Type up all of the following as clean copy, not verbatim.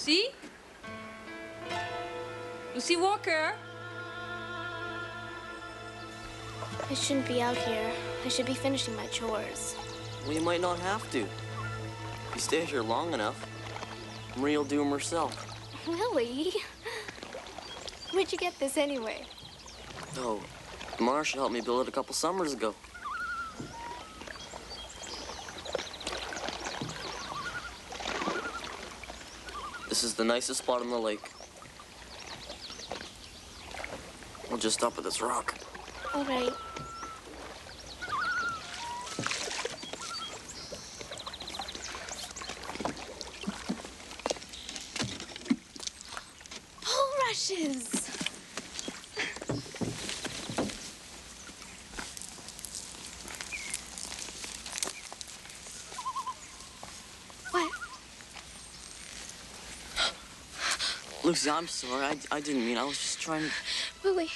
Lucy? Lucy Walker? I shouldn't be out here. I should be finishing my chores. Well, you might not have to. If you stay here long enough, Marie will do them herself. Really? Where'd you get this anyway? Oh, Marshall helped me build it a couple summers ago. This is the nicest spot on the lake. We'll just stop at this rock. All right. Bulrushes! What? Lucy, I'm sorry. I didn't mean. I was just trying to... Willie.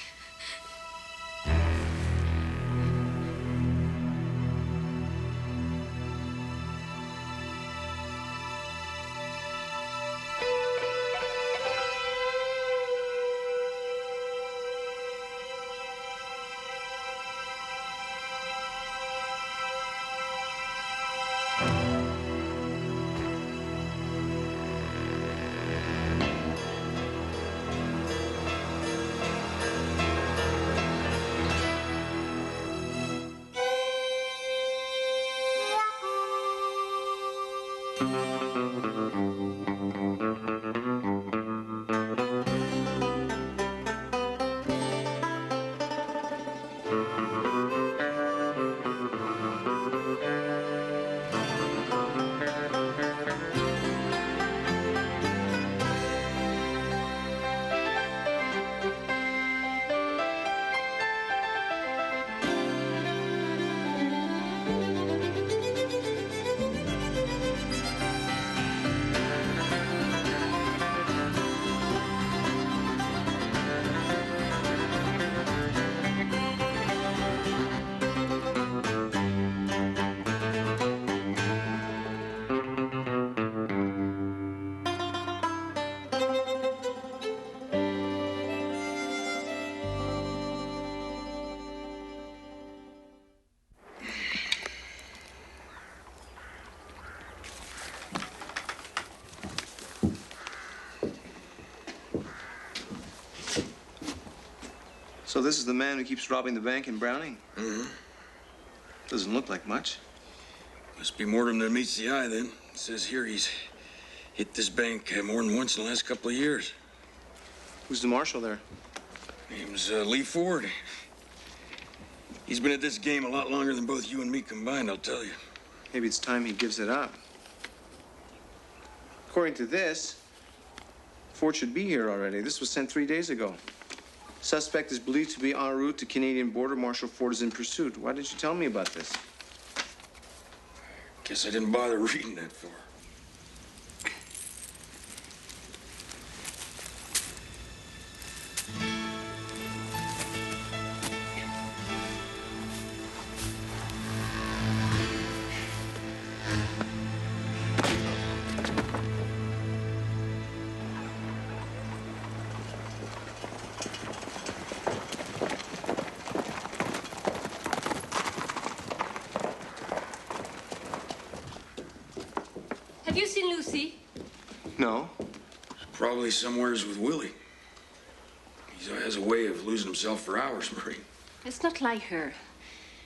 So this is the man who keeps robbing the bank in Browning? Mm-hmm. Doesn't look like much. Must be more than meets the eye, then. It says here he's hit this bank more than once in the last couple of years. Who's the marshal there? Name's Lee Ford. He's been at this game a lot longer than both you and me combined, I'll tell you. Maybe it's time he gives it up. According to this, Ford should be here already. This was sent 3 days ago. Suspect is believed to be en route to Canadian border. Marshal Ford is in pursuit. Why didn't you tell me about this? Guess I didn't bother reading that far. Have you seen Lucy? No. Probably somewheres with Willie. He has a way of losing himself for hours, Marie. It's not like her.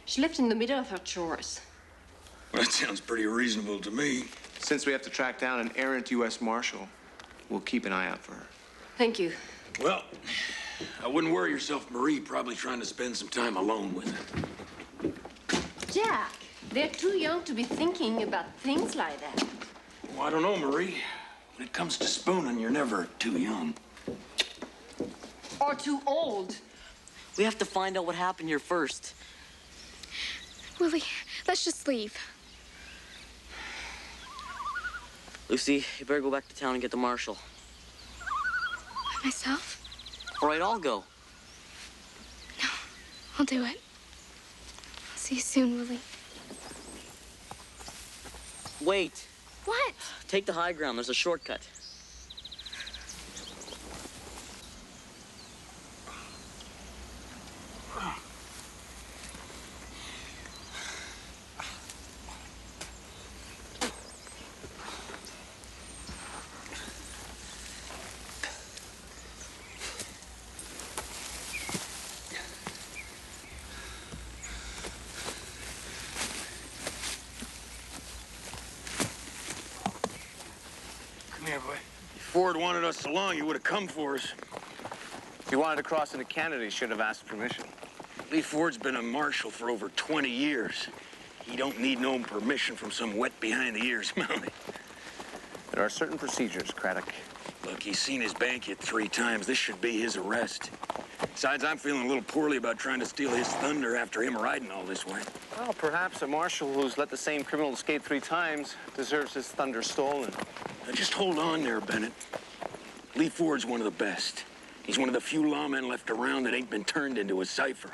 She left in the middle of her chores. Well, that sounds pretty reasonable to me. Since we have to track down an errant U.S. Marshal, we'll keep an eye out for her. Thank you. Well, I wouldn't worry yourself, Marie. Probably trying to spend some time alone with her. Jack, they're too young to be thinking about things like that. Well, I don't know, Marie. When it comes to spooning, you're never too young. Or too old. We have to find out what happened here first. Willie, let's just leave. Lucy, you better go back to town and get the marshal. By myself? All right, I'll go. No, I'll do it. I'll see you soon, Willie. Wait. What? Take the high ground. There's a shortcut. Ford wanted us so long, he would have come for us. If he wanted to cross into Canada, he should have asked permission. Lee Ford's been a marshal for over 20 years. He don't need no permission from some wet behind-the-ears mountie. There are certain procedures, Craddock. Look, he's seen his bank hit 3 times. This should be his arrest. Besides, I'm feeling a little poorly about trying to steal his thunder after him riding all this way. Well, perhaps a marshal who's let the same criminal escape 3 times deserves his thunder stolen. Now, just hold on there, Bennett. Lee Ford's one of the best. He's one of the few lawmen left around that ain't been turned into a cipher.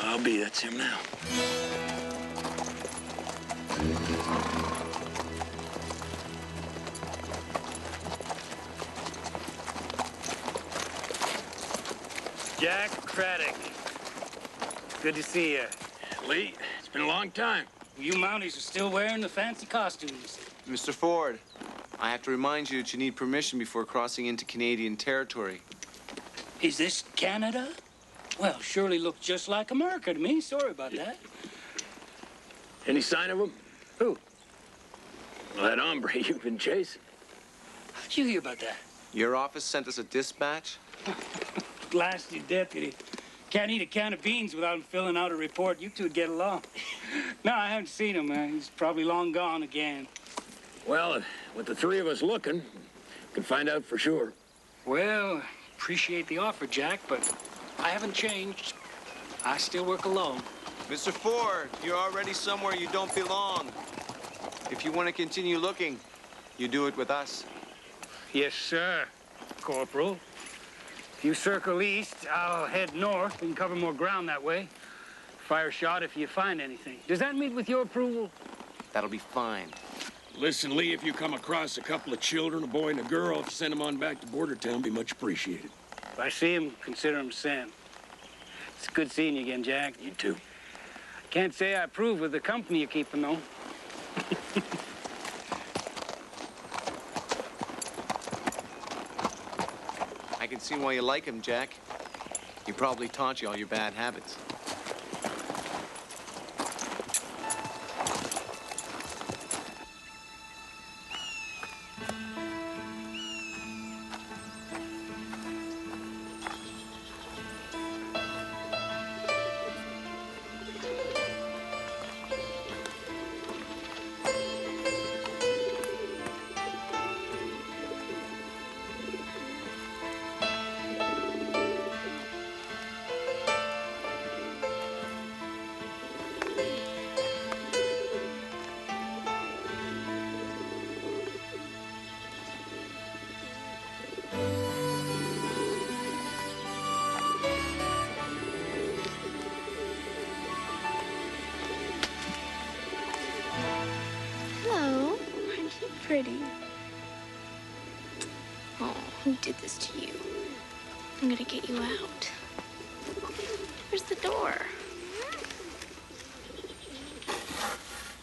I'll be, that's him now. Jack Craddock. Good to see you. Lee, it's been a long time. You Mounties are still wearing the fancy costumes. Mr. Ford, I have to remind you that you need permission before crossing into Canadian territory. Is this Canada? Well, surely looks just like America to me. Sorry about that. Any sign of him? Who? Well, that hombre you've been chasing. How'd you hear about that? Your office sent us a dispatch? Blasted deputy. Can't eat a can of beans without him filling out a report. You two'd get along. No, I haven't seen him. He's probably long gone again. Well, with the 3 of us looking, we can find out for sure. Well, appreciate the offer, Jack, but I haven't changed. I still work alone. Mr. Ford, you're already somewhere you don't belong. If you want to continue looking, you do it with us. Yes, sir, Corporal. If you circle east, I'll head north. We can cover more ground that way. Fire a shot if you find anything. Does that meet with your approval? That'll be fine. Listen, Lee, if you come across a couple of children, a boy and a girl, if you send them on back to Bordertown, be much appreciated. If I see him, consider him sent. It's good seeing you again, Jack. You too. Can't say I approve of the company you're keeping, though. I can see why you like him, Jack. He probably taught you all your bad habits. Hello. Aren't you pretty? Oh, who did this to you? I'm gonna get you out. Where's the door?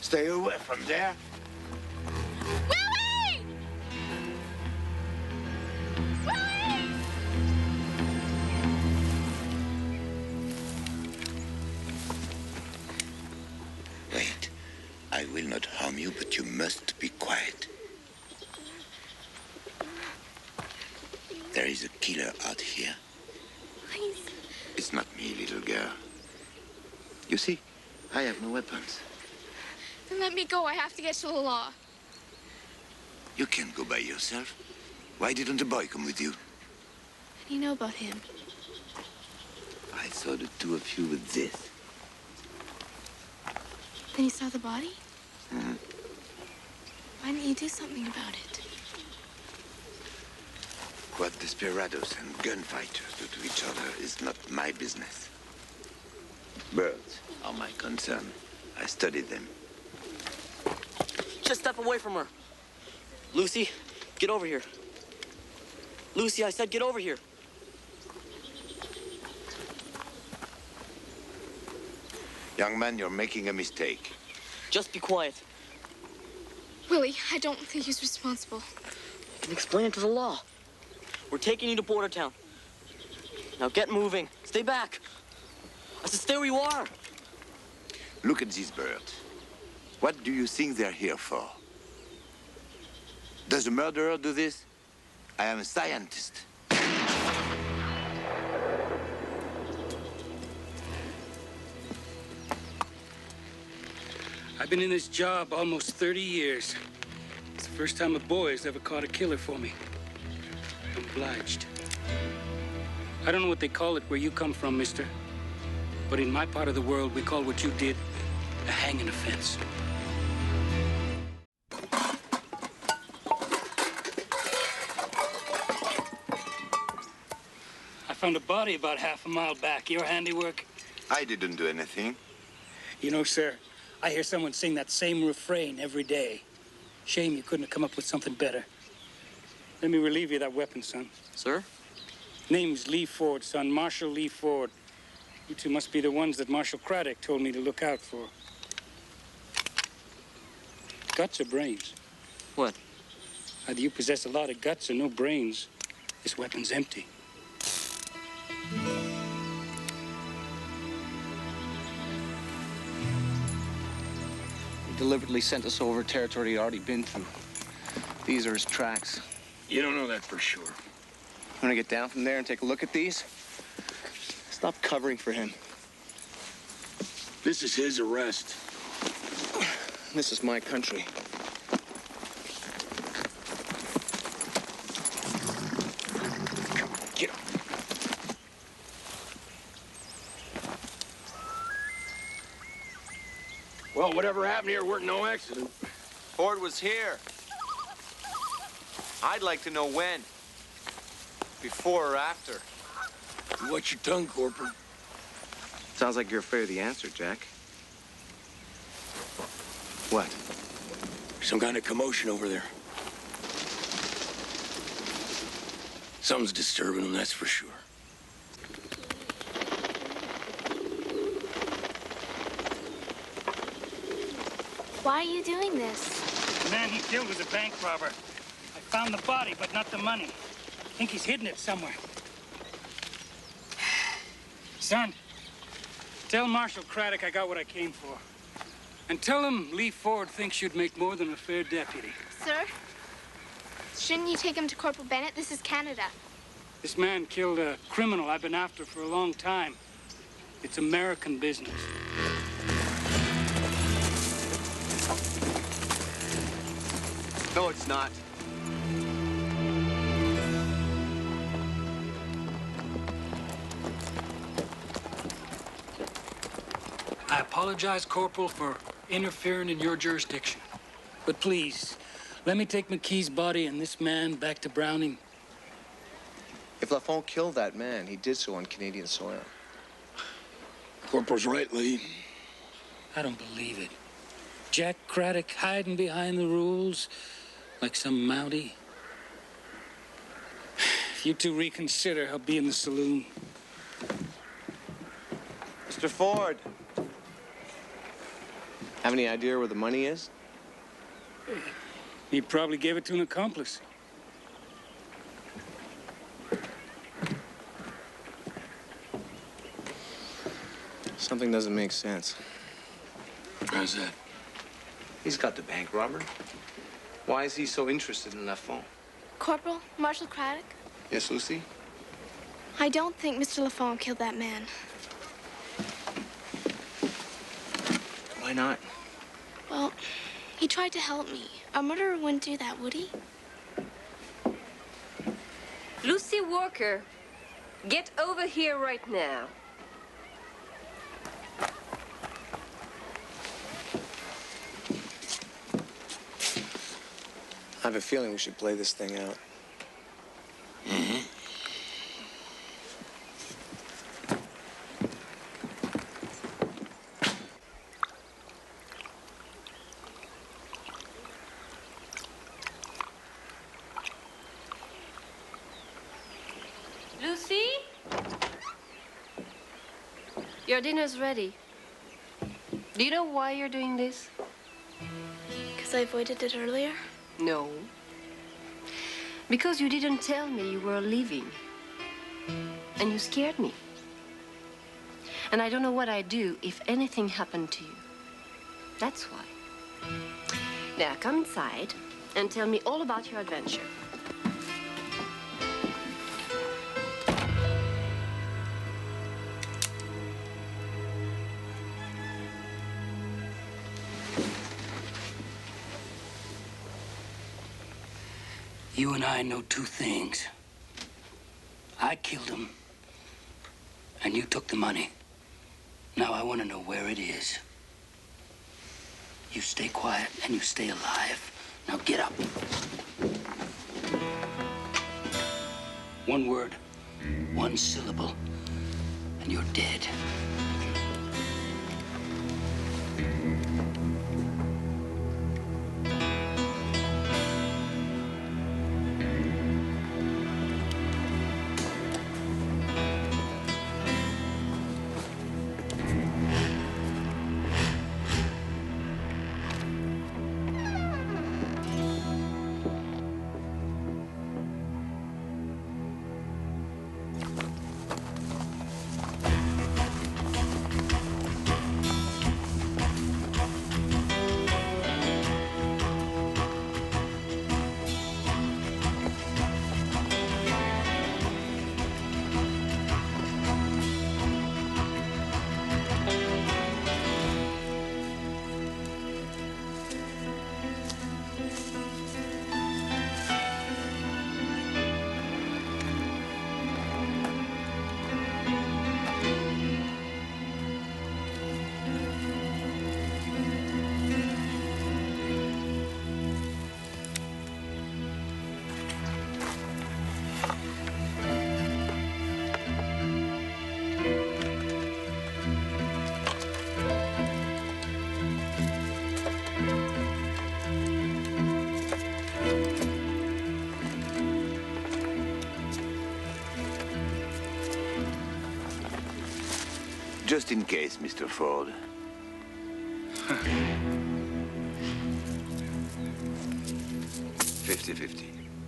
Stay away from there. Willie! Willie! Wait. I will not harm you, but you must be quiet. There is a killer out here. Please. It's not me, little girl. You see, I have no weapons. Then let me go. I have to get to the law. You can't go by yourself. Why didn't the boy come with you? How do you know about him? I saw the 2 of you with this. Then you saw the body? Why didn't you do something about it? What desperados and gunfighters do to each other is not my business. Birds are my concern. I studied them. Just step away from her. Lucy, get over here. Lucy, I said get over here. Young man, you're making a mistake. Just be quiet. Willie, I don't think he's responsible. I can explain it to the law. We're taking you to Bordertown. Now get moving. Stay back. I said stay where you are. Look at these birds. What do you think they're here for? Does a murderer do this? I am a scientist. I've been in this job almost 30 years. It's the first time a boy has ever caught a killer for me. I'm obliged. I don't know what they call it where you come from, mister. But in my part of the world, we call what you did a hanging offense. I found a body about half a mile back. Your handiwork? I didn't do anything. You know, sir, I hear someone sing that same refrain every day. Shame you couldn't have come up with something better. Let me relieve you of that weapon, son. Sir? Name's Lee Ford, son. Marshal Lee Ford. You two must be the ones that Marshal Craddock told me to look out for. Guts or brains? What? Either you possess a lot of guts or no brains. This weapon's empty. He deliberately sent us over territory he'd already been through. These are his tracks. You don't know that for sure. I'm gonna get down from there and take a look at these. Stop covering for him. This is his arrest. This is my country. Get up. Well, whatever happened here weren't no accident. Ford was here. I'd like to know when. Before or after. Watch your tongue, Corporal. Sounds like you're afraid of the answer, Jack. What? Some kind of commotion over there. Something's disturbing them, that's for sure. Why are you doing this? The man he killed was a bank robber. I found the body, but not the money. I think he's hidden it somewhere. Son, tell Marshal Craddock I got what I came for. And tell him Lee Ford thinks you'd make more than a fair deputy. Sir? Shouldn't you take him to Corporal Bennett? This is Canada. This man killed a criminal I've been after for a long time. It's American business. No, it's not. I apologize, Corporal, for interfering in your jurisdiction. But please, let me take McKee's body and this man back to Browning. If Lafont killed that man, he did so on Canadian soil. Corporal's right, Lee. I don't believe it. Jack Craddock hiding behind the rules like some Mountie. If you two reconsider, I'll be in the saloon. Mr. Ford. Have any idea where the money is? He probably gave it to an accomplice. Something doesn't make sense. How's that? He's got the bank robber. Why is he so interested in Lafont? Corporal, Marshal Craddock? Yes, Lucy? I don't think Mr. Lafont killed that man. Why not? Well, he tried to help me. A murderer wouldn't do that, would he? Lucy Walker, get over here right now. I have a feeling we should play this thing out. Mm-hmm. Lucy? Your dinner's ready. Do you know why you're doing this? Because I avoided it earlier? No. Because you didn't tell me you were leaving. And you scared me. And I don't know what I'd do if anything happened to you. That's why. Now, come inside and tell me all about your adventure. You and I know two things. I killed him, and you took the money. Now I want to know where it is. You stay quiet and you stay alive. Now get up. One word, one syllable, and you're dead. Just in case, Mr. Ford. 50-50.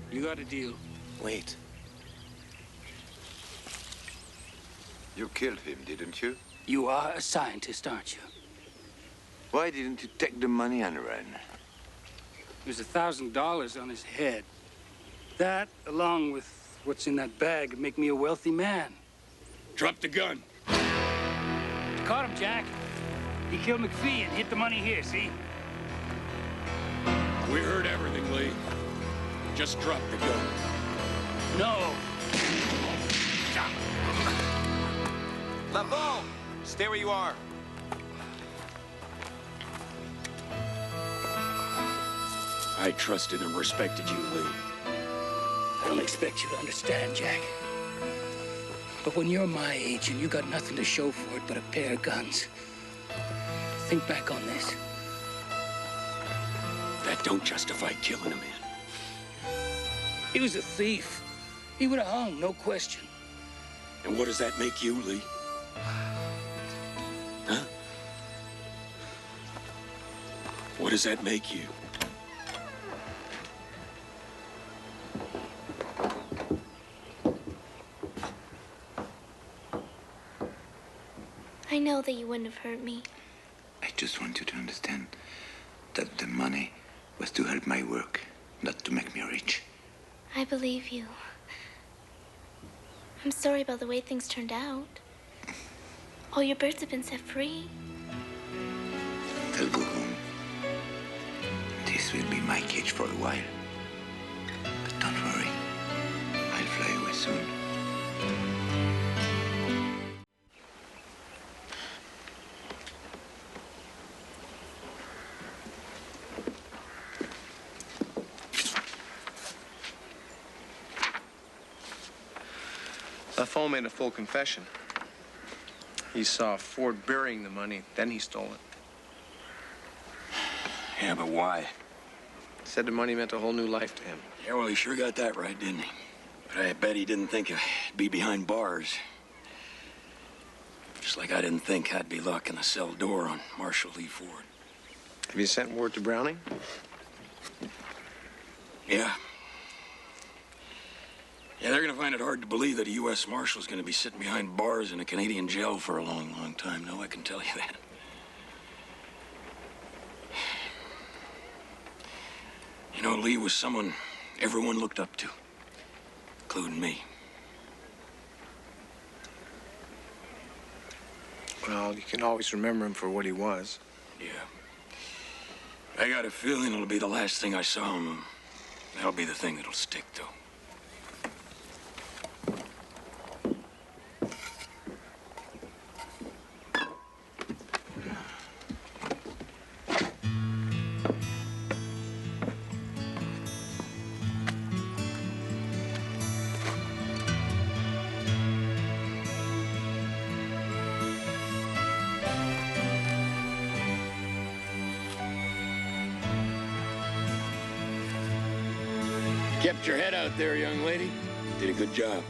You got a deal. Wait. You killed him, didn't you? You are a scientist, aren't you? Why didn't you take the money and run? There's $1,000 on his head. That, along with what's in that bag, would make me a wealthy man. Drop the gun. Caught him, Jack. He killed McPhee and hid the money here, see? We heard everything, Lee. Just drop the gun. No. Lavo! Stay where you are. I trusted and respected you, Lee. I don't expect you to understand, Jack. But when you're my age and you got nothing to show for it but a pair of guns, think back on this. That don't justify killing a man. He was a thief. He would have hung, no question. And what does that make you, Lee? Huh? What does that make you? I know that you wouldn't have hurt me. I just want you to understand that the money was to help my work, not to make me rich. I believe you. I'm sorry about the way things turned out. All your birds have been set free. They'll go home. This will be my cage for a while. But don't worry, I'll fly away soon. Lafont made a full confession. He saw Ford burying the money, then he stole it. Yeah, but why? Said the money meant a whole new life to him. Yeah, well, he sure got that right, didn't he? But I bet he didn't think it'd be behind bars. Just like I didn't think I'd be locking the cell door on Marshal Lee Ford. Have you sent word to Browning? Yeah. Yeah, they're gonna find it hard to believe that a U.S. Marshal's gonna be sitting behind bars in a Canadian jail for a long, long time. No, I can tell you that. You know, Marshal Lee was someone everyone looked up to, including me. Well, you can always remember him for what he was. Yeah. I got a feeling it'll be the last thing I saw him. That'll be the thing that'll stick, though. Kept your head out there, young lady. Did a good job.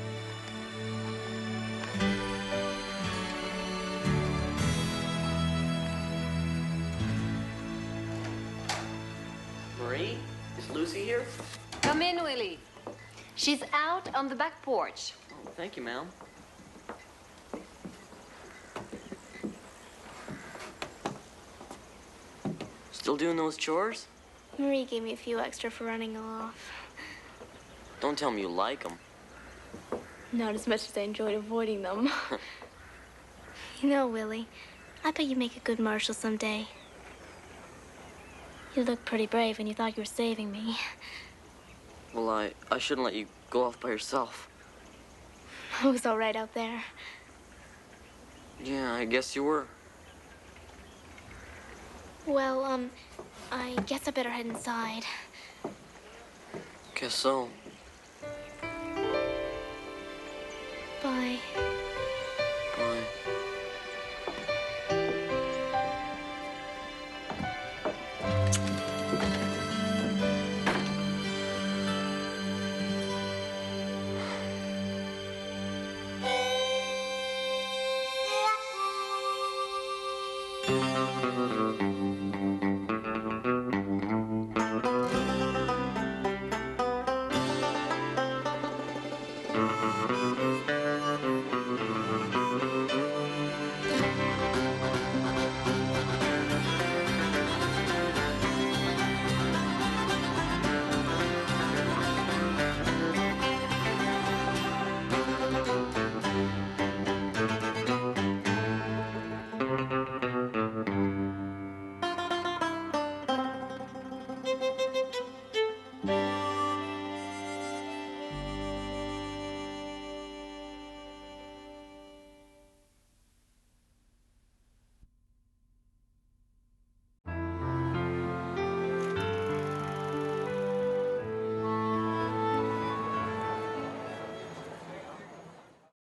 Marie, is Lucy here? Come in, Willie. She's out on the back porch. Oh, thank you, ma'am. Still doing those chores? Marie gave me a few extra for running off. Don't tell me you like them. Not as much as I enjoyed avoiding them. You know, Willie, I bet you'd make a good marshal someday. You looked pretty brave and you thought you were saving me. Well, I shouldn't let you go off by yourself. I was all right out there. Yeah, I guess you were. Well, I guess I better head inside. Guess so. Bye. Bye.